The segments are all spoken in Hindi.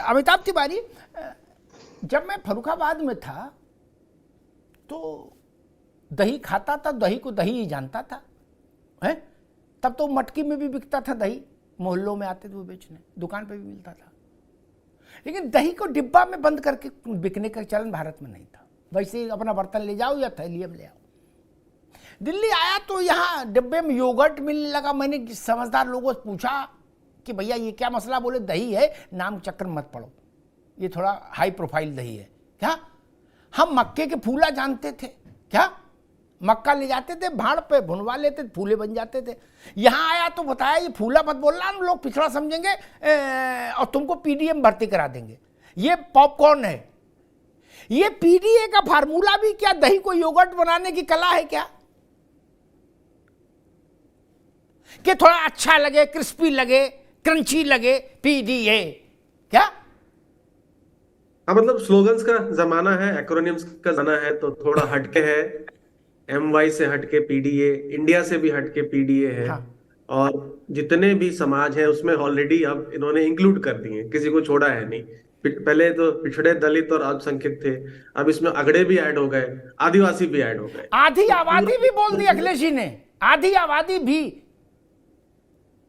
अमिताभ तिवारी, जब मैं फर्रुखाबाद में था तो दही खाता था, दही को दही ही जानता था, है? तब तो मटकी में भी बिकता था दही, मोहल्लों में आते थे वो बेचने, दुकान पे भी मिलता था। लेकिन दही को डिब्बा में बंद करके बिकने का चलन भारत में नहीं था। वैसे अपना बर्तन ले जाओ या थैली में ले आओ। दिल्ली आया तो यहाँ डिब्बे में योगर्ट मिलने लगा। मैंने समझदार लोगों से पूछा कि भैया ये क्या मसला? बोले दही है, नाम चक्कर मत पड़ो, ये थोड़ा हाई प्रोफाइल दही है। क्या? हम मक्के के फूला जानते थे क्या? मक्का ले जाते थे, भाड़ पे भुनवा लेते थे, फूले बन जाते थे। यहाँ आया तो बताया ये फूला मत बोलना, लोग पिछड़ा समझेंगे और तुमको पीडीए भर्ती करा देंगे। ये पॉपकॉर्न है। ये पीडीए का फार्मूला भी क्या दही को योगर्ट बनाने की कला है क्या? कि थोड़ा अच्छा लगे, क्रिस्पी लगे, क्रंची लगे, पीडीए क्या? हाँ, मतलब स्लोगन्स का जमाना है, एक्रोनिम्स का जमाना है, तो थोड़ा हटके है। एमवाई से हटके पीडीए, इंडिया से भी हटके पीडीए है। हाँ। और जितने भी समाज हैं उसमें ऑलरेडी अब इन्होंने इंक्लूड कर दिए, किसी को छोड़ा है नहीं। पहले तो पिछड़े, दलित और अल्पसंख्यक थे, अब इसमें अगड़े भी ऐड हो गए, आदिवासी भी ऐड हो गए, आधी तो आबादी भी बोल दी अखिलेश जी ने, आधी आबादी भी।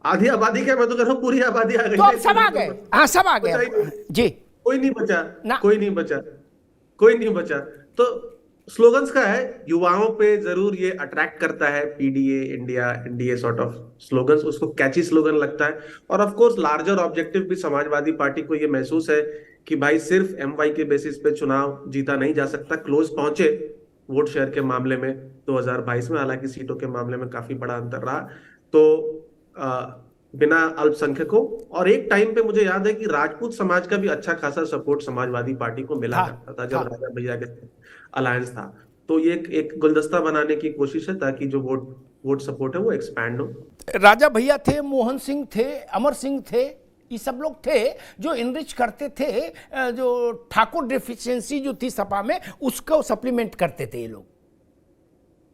आधी आबादी क्या, मैं तो कह रहा हूँ पूरी आबादी आ गई। तो अब सब आ गए। हाँ, सब आ गए जी। कोई नहीं बचा ना। कोई नहीं बचा, कोई नहीं बचा। तो स्लोगन्स का है, युवाओं पे जरूर ये अट्रैक्ट करता है PDA, India, NDA sort of slogans, उसको कैची स्लोगन लगता है। और ऑफ कोर्स लार्जर ऑब्जेक्टिव भी समाजवादी पार्टी को ये महसूस है कि भाई सिर्फ एमवाई के बेसिस पे चुनाव जीता नहीं जा सकता। क्लोज पहुंचे वोट शेयर के मामले में 2022 में, हालांकि सीटों के मामले में काफी बड़ा अंतर रहा। तो बिना अल्पसंख्यकों, और एक टाइम पे मुझे याद है कि राजपूत समाज का भी अच्छा खासा सपोर्ट समाजवादी पार्टी को मिला करता था जब राजा भैया के अलायंस था। तो ये एक गुलदस्ता बनाने की कोशिश है ताकि जो वोट सपोर्ट है वो एक्सपैंड हो। राजा भैया थे, मोहन सिंह थे, अमर सिंह थे, ये सब लोग थे जो इनरिच करते थे, जो ठाकुर डेफिशिएंसी जो थी सपा में उसको सप्लीमेंट करते थे ये लोग।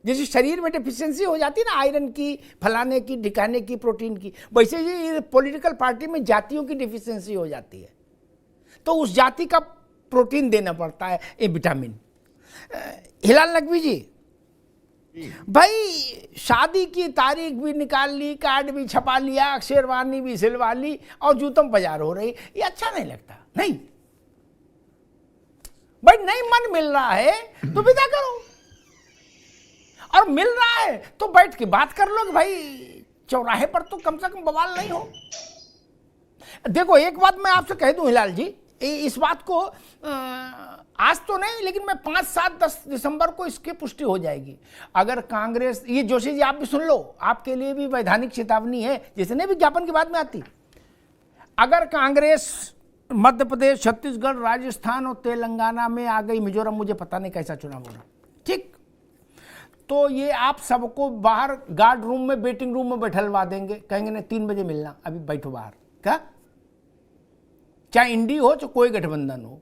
जैसे शरीर में डेफिशिएंसी हो जाती है ना, आयरन की, फलाने की, ढिकाने की, प्रोटीन की, वैसे ही पॉलिटिकल पार्टी में जातियों की डेफिशिएंसी हो जाती है, तो उस जाति का प्रोटीन देना पड़ता है, ये विटामिन। हिलाल नकवी जी, भाई शादी की तारीख भी निकाल ली, कार्ड भी छपा लिया, शेरवानी भी सिलवा ली और जूतम बाजार हो रही, ये अच्छा नहीं लगता? नहीं भाई, नहीं मन मिल रहा है तो विदा करो, और मिल रहा है तो बैठ के बात कर लो कि भाई चौराहे पर तो कम से कम बवाल नहीं हो। देखो एक बात मैं आपसे कह दूं हिलाल जी, इस बात को आज तो नहीं, लेकिन मैं 5, 7, 10 दिसंबर को इसकी पुष्टि हो जाएगी। अगर कांग्रेस, ये जोशी जी आप भी सुन लो, आपके लिए भी वैधानिक चेतावनी है, जिसने विज्ञापन की बात में आती, अगर कांग्रेस मध्य प्रदेश, छत्तीसगढ़, राजस्थान और तेलंगाना में आ गई, मिजोरम मुझे पता नहीं कैसा चुनाव होगा, ठीक, तो ये आप सबको बाहर गार्ड रूम में, वेटिंग रूम में बैठलवा देंगे, कहेंगे नहीं 3 बजे मिलना, अभी बैठो बाहर। क्या? चाहे इंडी हो चाहे कोई गठबंधन हो,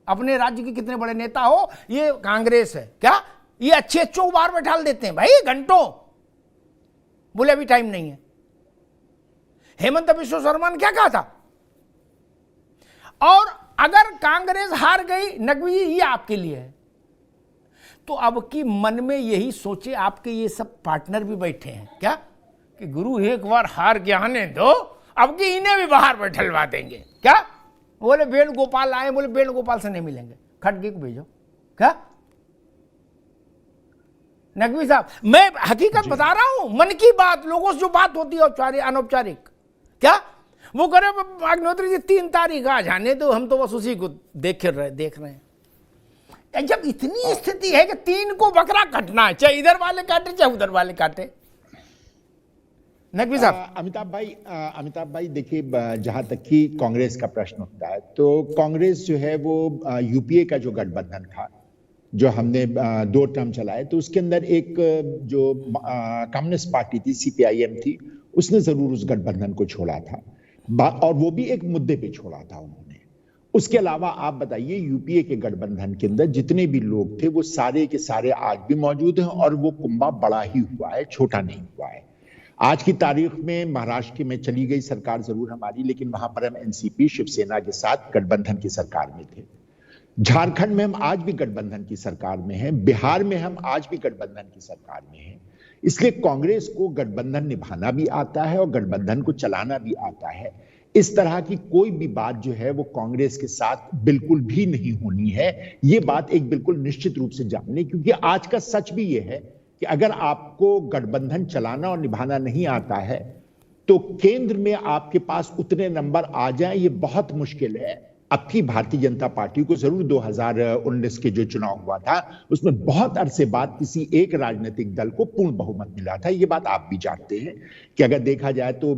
अपने राज्य के कितने बड़े नेता हो, ये कांग्रेस है क्या, ये अच्छे बाहर बैठाल देते हैं भाई घंटों, बोले अभी टाइम नहीं है। हेमंत बिश्व शर्मा ने क्या कहा था? और अगर कांग्रेस हार गई, नकवी जी ये आपके लिए है, तो अब की मन में यही सोचे, आपके ये सब पार्टनर भी बैठे हैं क्या कि गुरु एक बार हार के आने दो, अब की इन्हें भी बाहर बैठलवा देंगे। क्या? बोले वेणुगोपाल आए, बोले वेणुगोपाल से नहीं मिलेंगे, खड़गे को भेजो। क्या नकवी साहब, मैं हकीकत बता रहा हूं, मन की बात, लोगों से जो बात होती है औपचारिक अनौपचारिक, क्या वो करे अग्निहोत्री जी 3 तारीख आ जाने दो, हम तो बस उसी को देख रहे हैं। जब इतनी स्थिति है कि 3 को बकरा कटना है, चाहे इधर वाले काटे चाहे उधर वाले काटे। नकवी साहब। अमिताभ भाई देखिए, जहां तक कि कांग्रेस का प्रश्न होता है, तो कांग्रेस जो है वो यूपीए का जो गठबंधन था, जो हमने 2 टर्म चलाए, तो उसके अंदर एक जो कम्युनिस्ट पार्टी थी, सीपीआईएम थी, उसने जरूर उस गठबंधन को छोड़ा था, और वो भी एक मुद्दे पे छोड़ा था उन्होंने। उसके अलावा आप बताइए, यूपीए के गठबंधन के अंदर जितने भी लोग थे वो सारे के सारे आज भी मौजूद हैं, और वो कुंभा बड़ा ही हुआ है, छोटा नहीं हुआ है। आज की तारीख में महाराष्ट्र में चली गई सरकार जरूर हमारी, लेकिन वहां पर हम एनसीपी शिवसेना के साथ गठबंधन की सरकार में थे। झारखंड में हम आज भी गठबंधन की सरकार में हैं, बिहार में हम आज भी गठबंधन की सरकार में हैं। इसलिए कांग्रेस को गठबंधन निभाना भी आता है और गठबंधन को चलाना भी आता है। इस तरह की कोई भी बात जो है वो कांग्रेस के साथ बिल्कुल भी नहीं होनी है। ये बात एक बिल्कुल निश्चित रूप से जानिए, क्योंकि आज का सच भी ये है कि अगर आपको गठबंधन चलाना और निभाना नहीं आता है तो केंद्र में आपके पास उतने नंबर आ जाएं, ये बहुत मुश्किल है। अब की भारतीय जनता पार्टी को जरूर 2019 के जो चुनाव हुआ था उसमें बहुत अरसे बाद किसी एक राजनीतिक दल को पूर्ण बहुमत मिला था। ये बात आप भी जानते हैं कि अगर देखा जाए तो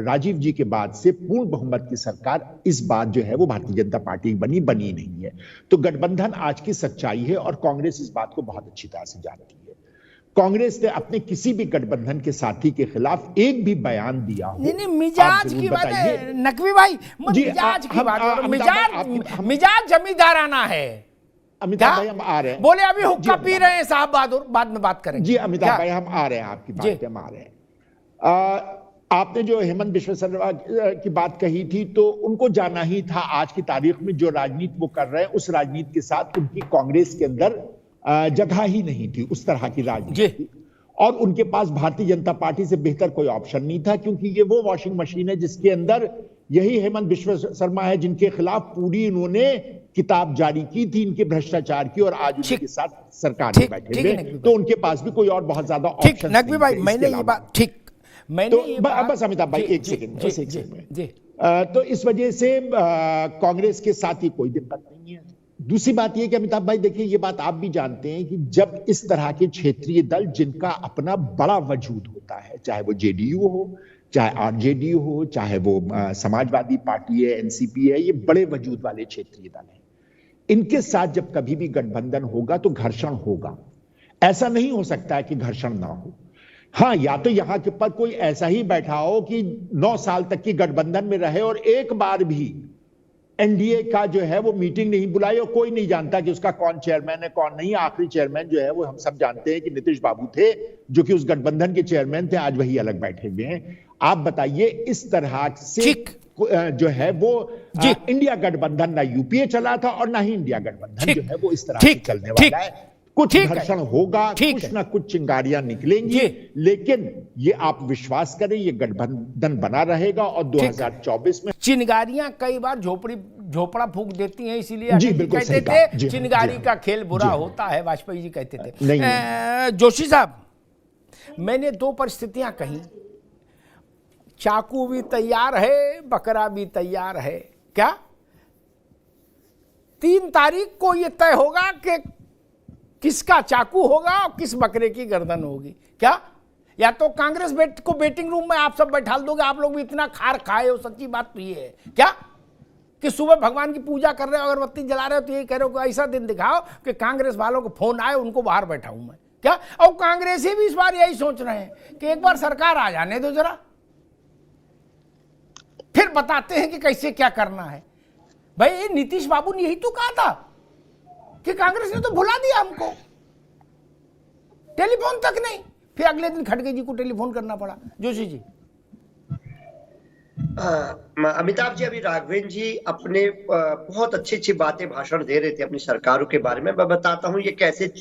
राजीव जी के बाद से पूर्ण बहुमत की सरकार इस बात जो है वो भारतीय जनता पार्टी बनी नहीं है। तो गठबंधन आज की सच्चाई है और कांग्रेस इस बात को बहुत अच्छी तरह से जानती है। कांग्रेस ने अपने किसी भी गठबंधन के साथी के खिलाफ एक भी बयान दिया हो? नहीं, मिजाज की बात है नकवी भाई, मिजाज की बात है। मिजाज जमींदाराना है। अमिताभ भाई हम आ रहे हैं, बोले अभी हुक्का पी रहे हैं साहब बहादुर, बाद में बात करेंगे। जी अमिताभ भाई हम आ रहे हैं, आपकी बात पे हम आ रहे हैं। आपने जो हेमंत बिश्व शर्मा की बात कही थी तो उनको जाना ही था। आज की तारीख में जो राजनीति वो कर रहे हैं उस राजनीति के साथ उनकी कांग्रेस के अंदर जगह ही नहीं थी, उस तरह की राजनीति। और उनके पास भारतीय जनता पार्टी से बेहतर कोई ऑप्शन नहीं था, क्योंकि ये वो वॉशिंग मशीन है जिसके अंदर यही हेमंत बिश्व शर्मा है जिनके खिलाफ पूरी इन्होंने किताब जारी की थी इनके भ्रष्टाचार की, और आज उनके साथ सरकार में बैठे हुए, तो उनके पास भी कोई और बहुत ज्यादा ऑप्शन नकवी भाई मैंने ये बात ठीक मैंने तो ये बस अमिताभ भाई एक सेकंड तो इस वजह से कांग्रेस के साथ ही कोई दिक्कत नहीं है। दूसरी बात यह कि अमिताभ भाई देखिए, ये बात आप भी जानते हैं कि जब इस तरह के क्षेत्रीय दल जिनका अपना बड़ा वजूद होता है, चाहे वो जेडीयू हो, चाहे आरजेडी हो, चाहे वो समाजवादी पार्टी है, एनसीपी है, ये बड़े वजूद वाले क्षेत्रीय दल हैं। इनके साथ जब कभी भी गठबंधन होगा तो घर्षण होगा। ऐसा नहीं हो सकता है कि घर्षण ना हो। हाँ, या तो यहां के पर कोई ऐसा ही बैठा हो कि 9 साल तक की गठबंधन में रहे और एक बार भी एनडीए का जो है वो मीटिंग नहीं बुलाई और कोई नहीं जानता कि उसका कौन चेयरमैन है कौन नहीं। आखिरी चेयरमैन जो है वो हम सब जानते हैं कि नीतीश बाबू थे, जो कि उस गठबंधन के चेयरमैन थे, आज वही अलग बैठे हुए हैं। आप बताइए, इस तरह से जो है वो इंडिया गठबंधन ना यूपीए चला था और ना ही इंडिया गठबंधन जो है वो इस तरह से चलने वाला है। कुछ घर्षण होगा, कुछ ना कुछ चिंगारियां निकलेंगी, लेकिन ये आप विश्वास करें ये गठबंधन बना रहेगा और 2024 में चिंगारियां कई बार झोपड़ा फूंक देती हैं, इसीलिए कहते थे चिंगारी का खेल बुरा होता है, वाजपेयी जी कहते थे। जोशी साहब, मैंने 2 परिस्थितियां कही, चाकू भी तैयार है, बकरा भी तैयार है। क्या 3 तारीख को यह तय होगा कि किसका चाकू होगा और किस बकरे की गर्दन होगी? क्या या तो कांग्रेस को वेटिंग रूम में आप सब बैठा दोगे? आप लोग भी इतना खार खाए हो, सच्ची बात तो ये है क्या कि सुबह भगवान की पूजा कर रहे हो, अगरबत्ती जला रहे हो, तो ये कह रहे हो कि ऐसा दिन दिखाओ कि कांग्रेस वालों को फोन आए, उनको बाहर बैठा हूं मैं? क्या? और कांग्रेसी भी इस बार यही सोच रहे हैं कि एक बार सरकार आ जाने दो जरा, फिर बताते हैं कि कैसे क्या करना है। भाई नीतीश बाबू ने यही तो कहा था कि कांग्रेस ने तो भुला दिया हमको, टेलीफोन तक नहीं। फिर अगले दिन खड़गे जी को टेलीफोन करना पड़ा। जोशी जी, अमिताभ जी, अभी राघवेंद्र जी अपने बहुत अच्छी बातें भाषण दे रहे थे अपनी सरकारों के बारे में। मैं बताता हूं ये कैसे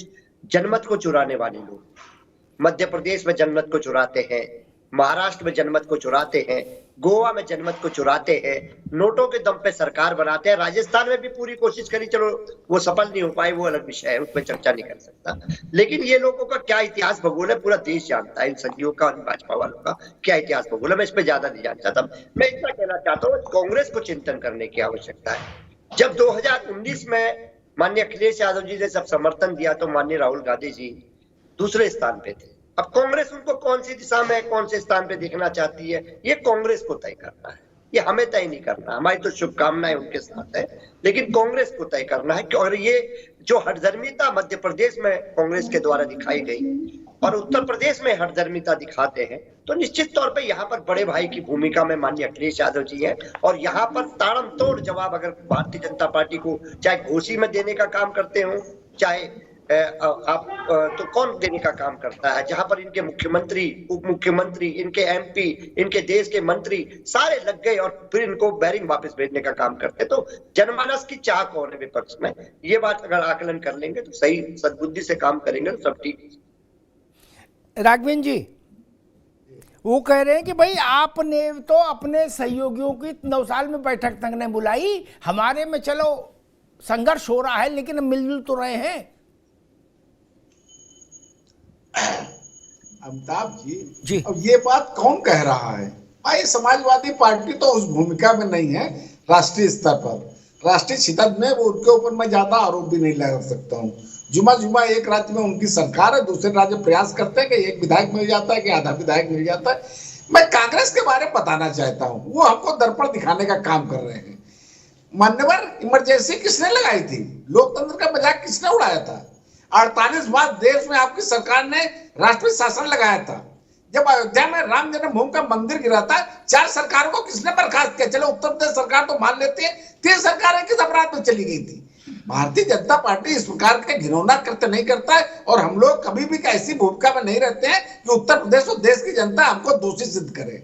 जनमत को चुराने वाले लोग। मध्य प्रदेश में जनमत को चुराते हैं, महाराष्ट्र में जनमत को चुराते हैं, गोवा में जनमत को चुराते हैं, नोटों के दम पे सरकार बनाते हैं। राजस्थान में भी पूरी कोशिश करी, चलो वो सफल नहीं हो पाए, वो अलग विषय है, उस पर चर्चा नहीं कर सकता। लेकिन ये लोगों का क्या इतिहास भूगोल है पूरा देश जानता है, इन संघियों का, भाजपा वालों का क्या इतिहास भूगोल है। मैं इस पर ज्यादा नहीं जानना चाहता। मैं इतना कहना चाहता हूँ, कांग्रेस को चिंतन करने की आवश्यकता है। जब 2019 में माननीय अखिलेश यादव जी ने सब समर्थन दिया तो माननीय राहुल गांधी जी दूसरे स्थान पे थे। अब कांग्रेस उनको कौन सी दिशा में, कौन से स्थान पे देखना चाहती है, ये कांग्रेस को तय करना है, ये हमें तय नहीं करना। हमारी तो शुभकामनाएं उनके साथ है, लेकिन कांग्रेस को तय करना है। और ये जो हठधर्मिता मध्य प्रदेश में कांग्रेस के द्वारा दिखाई गई और उत्तर प्रदेश में हठधर्मिता दिखाते हैं, तो निश्चित तौर पे यहाँ पर बड़े भाई की भूमिका में माननीय अखिलेश यादव जी हैं। और यहाँ पर ताड़मतोड़ जवाब अगर भारतीय जनता पार्टी को चाहे घोषी में देने का काम करते हो, चाहे आप तो कौन देने का काम करता है, जहां पर इनके मुख्यमंत्री, उप मुख्यमंत्री, इनके एमपी, इनके देश के मंत्री सारे लग गए और फिर इनको बैरिंग वापस भेजने का काम करते। तो जनमानस की चाह कौन है विपक्ष में, ये बात अगर आकलन कर लेंगे तो सही सद्बुद्धि से काम करेंगे तो सब ठीक। राघवेंद्र जी वो कह रहे हैं कि भाई आपने तो अपने सहयोगियों की 9 साल में बैठक तक नहीं बुलाई, हमारे में चलो संघर्ष हो रहा है लेकिन हम मिलजुल तो रहे हैं। अमिताभ जी अब ये बात कौन कह रहा है भाई? समाजवादी पार्टी तो उस भूमिका में नहीं है राष्ट्रीय स्तर पर। राष्ट्रीय सतह में वो उनके ऊपर मैं ज्यादा आरोप भी नहीं लगा सकता हूँ। जुमा एक राज्य में उनकी सरकार है, दूसरे राज्य प्रयास करते हैं कि एक विधायक मिल जाता है कि आधा विधायक मिल जाता है। मैं कांग्रेस के बारे में बताना चाहता हूँ, वो हमको दर्पण दिखाने का काम कर रहे हैं। मान्यवर इमरजेंसी किसने लगाई थी? लोकतंत्र का मजाक किसने उड़ाया था? 48 बार देश में आपकी सरकार ने राष्ट्रीय शासन लगाया था। जब अयोध्या में राम जन्मभूमि का मंदिर गिरा था, 4 सरकारों को किसने बर्खास्त किया? चलो उत्तर प्रदेश सरकार तो मान लेती है, 3 सरकारें किस अपराध में चली गई थी? भारतीय जनता पार्टी इस प्रकार के घिनौना कृत्य नहीं करता है और हम लोग कभी भी ऐसी भूमिका में नहीं रहते हैं कि उत्तर प्रदेश और देश की जनता हमको दोषी सिद्ध करे।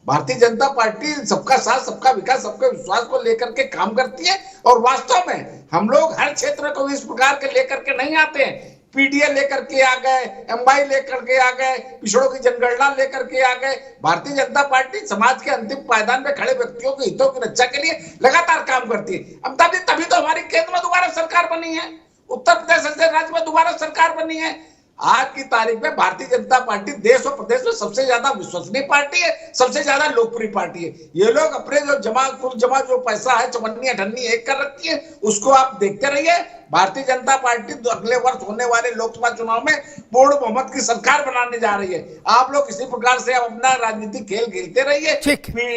भारतीय जनता पार्टी सबका साथ, सबका विकास, सबके विश्वास को लेकर के काम करती है और वास्तव में हम लोग हर क्षेत्र को इस प्रकार के लेकर के नहीं आते हैं। पीडीए लेकर के आ गए, एमवाई लेकर के आ गए, पिछड़ों की जनगणना लेकर के आ गए। भारतीय जनता पार्टी समाज के अंतिम पायदान में खड़े व्यक्तियों के हितों की रक्षा के लिए लगातार काम करती है। अब तभी तो हमारी केंद्र में दोबारा सरकार बनी है, उत्तर प्रदेश राज्य में दोबारा सरकार बनी है। आज की तारीख में भारतीय जनता पार्टी देश और प्रदेश में सबसे ज्यादा विश्वसनीय पार्टी है, सबसे ज्यादा लोकप्रिय पार्टी है। ये लोग अपने जो जमा जो पैसा है, चवन्नी अठन्नी एक कर रखी है, उसको आप देखते रहिए। भारतीय जनता पार्टी अगले वर्ष होने वाले लोकसभा चुनाव में पूर्ण बहुमत की सरकार बनाने जा रही है। आप लोग इसी प्रकार से अपना राजनीतिक खेल खेलते रहिए।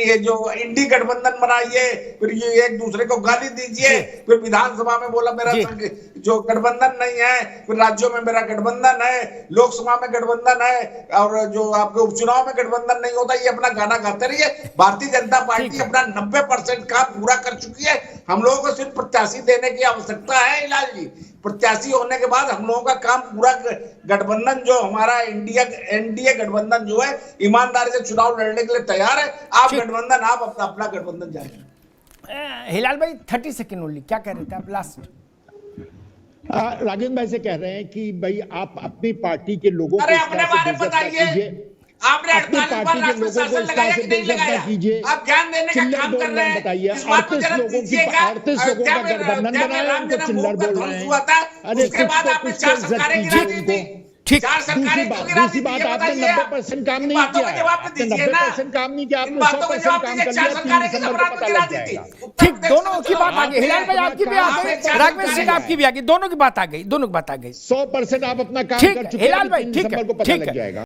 ये जो इंडी गठबंधन बनाइए, फिर ये एक दूसरे को गाली दीजिए, फिर विधानसभा में बोला मेरा जो गठबंधन नहीं है, फिर राज्यों में मेरा गठबंधन है, लोकसभा में गठबंधन है और जो आपके उपचुनाव में गठबंधन नहीं होता, ये अपना गाना गाते रहिए। भारतीय जनता पार्टी अपना 90% काम पूरा कर चुकी है। हम लोगों को सिर्फ प्रत्याशी देने की आवश्यकता है। इलाज प्रत्याशी होने के बाद हम लोगों का काम पूरा, गठबंधन जो हमारा एनडीए गठबंधन जो है ईमानदारी से चुनाव लड़ने के लिए तैयार है। आप गठबंधन, आप अपना गठबंधन जाए। हिलाल भाई 30 सेकेंड ओनली, क्या कह रहे थे आप लास्ट? राजेंद्र भाई से कह रहे हैं कि भाई आप अपनी पार्टी के लोगों को अपने बारे में बताइए। आपने 48 बार राष्ट्रीय शासन लगाया कि नहीं लगाया? आप ज्ञान देने का काम कर रहे हैं। बताइए, इस बात को जरा दीजिएगा। अयोध्या में राम जन्मभूमि का ध्वंस हुआ था, उसके बाद आपने 4 सरकारें गिरा दी थी। ठीक, 4 सरकारें दूसरी बात, आपने 90% काम नहीं किया, 90% काम नहीं किया, आपने 100% काम कर लिया। 3 दिसंबर को पता लग जाएगा। ठीक, दोनों की बात आ गई। हिलाल भाई आपकी भी आ गई, राघवेंद्र सिंह आपकी भी आ गई, दोनों की बात आ गई, दोनों की बात आ गई। 100% आप अपना काम कर चुके हैं। हिलाल भाई ठीक है, को पता लग जाएगा।